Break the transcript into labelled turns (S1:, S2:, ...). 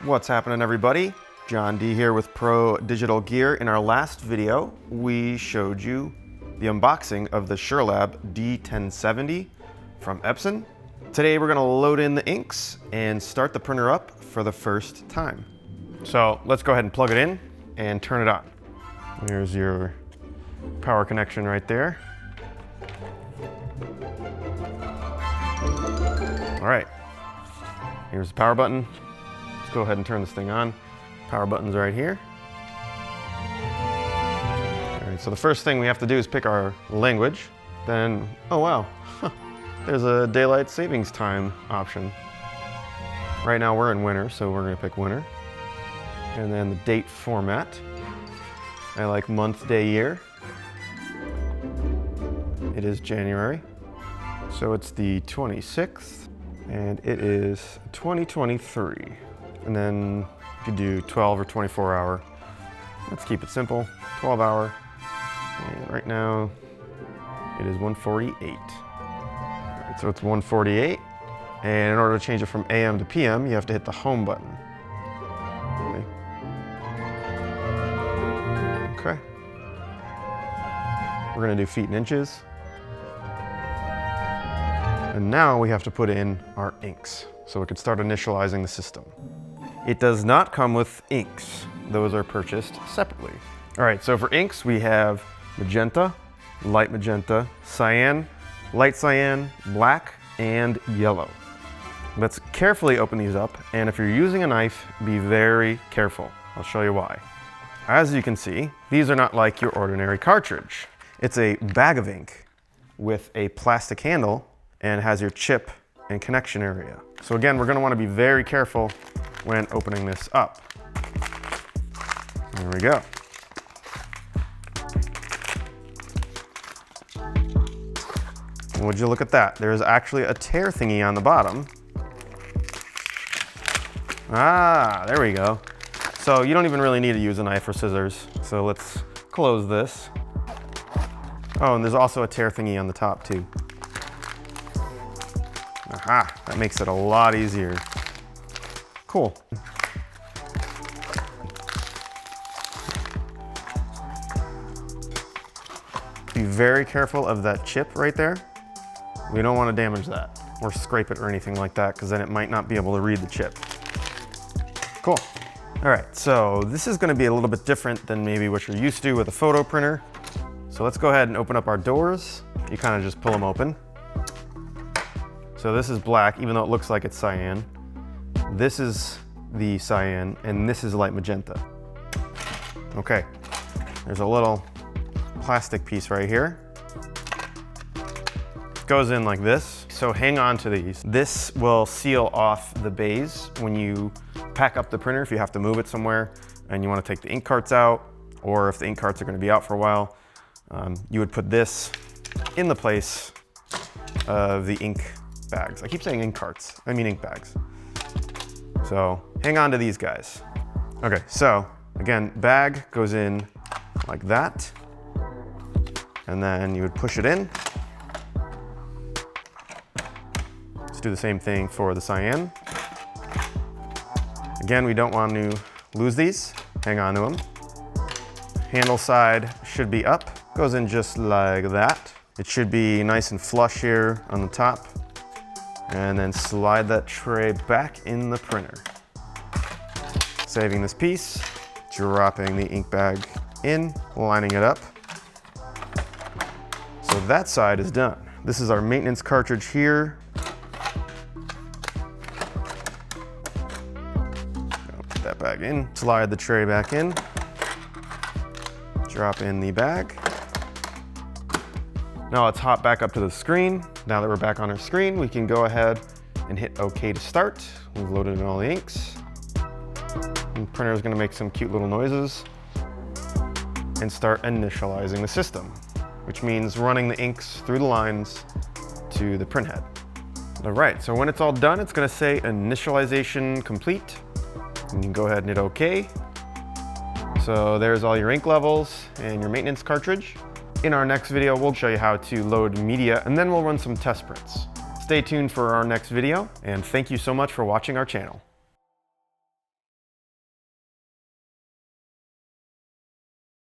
S1: What's happening, everybody? John D here with Pro Digital Gear. In our last video, we showed you the unboxing of the SureLab D1070 from Epson. Today we're going to load in the inks and start the printer up for the first time. So let's go ahead and plug it in and turn it on. There's your power connection right there. All right, here's the power button. Let's go ahead and turn this thing on. Power button's right here. All right, so the first thing we have to do is pick our language. Then, oh wow, there's a daylight savings time option. Right now we're in winter, so we're gonna pick winter. And then the date format. I like month, day, year. It is January, so it's the 26th, and it is 2023. And then you could do 12 or 24 hour. Let's keep it simple, 12 hour. And right now, it is 1:48. All right, so it's 1:48. And in order to change it from AM to PM, you have to hit the home button. Okay. We're gonna do feet and inches. And now we have to put in our inks so we can start initializing the system. It does not come with inks. Those are purchased separately. All right, so for inks, we have magenta, light magenta, cyan, light cyan, black, and yellow. Let's carefully open these up, and if you're using a knife, be very careful. I'll show you why. As you can see, these are not like your ordinary cartridge. It's a bag of ink with a plastic handle and has your chip and connection area. So again, we're gonna wanna be very careful when opening this up. There we go. Would you look at that? There's actually a tear thingy on the bottom. Ah, there we go. So you don't even really need to use a knife or scissors. So let's close this. Oh, and there's also a tear thingy on the top too. Aha, that makes it a lot easier. Cool. Be very careful of that chip right there. We don't want to damage that or scrape it or anything like that, because then it might not be able to read the chip. Cool. All right, so this is going to be a little bit different than maybe what you're used to with a photo printer. So let's go ahead and open up our doors. You kind of just pull them open. So this is black, even though it looks like it's cyan. This is the cyan, and this is light magenta. Okay, there's a little plastic piece right here. It goes in like this, so hang on to these. This will seal off the bays when you pack up the printer, if you have to move it somewhere and you want to take the ink carts out, or if the ink carts are going to be out for a while, you would put this in the place of the ink bags. I keep saying ink carts, I mean ink bags. So hang on to these guys. Okay, so again, bag goes in like that, and then you would push it in. Let's do the same thing for the cyan. Again, we don't want to lose these. Hang on to them. Handle side should be up. Goes in just like that. It should be nice and flush here on the top. And then slide that tray back in the printer. Saving this piece, dropping the ink bag in, lining it up. So that side is done. This is our maintenance cartridge here. Put that bag in, slide the tray back in, drop in the bag. Now let's hop back up to the screen. Now that we're back on our screen, we can go ahead and hit OK to start. We've loaded in all the inks. And the printer is going to make some cute little noises and start initializing the system, which means running the inks through the lines to the print head. All right, so when it's all done, it's going to say initialization complete. And you can go ahead and hit OK. So there's all your ink levels and your maintenance cartridge. In our next video, we'll show you how to load media, and then we'll run some test prints. Stay tuned for our next video, and thank you so much for watching our channel.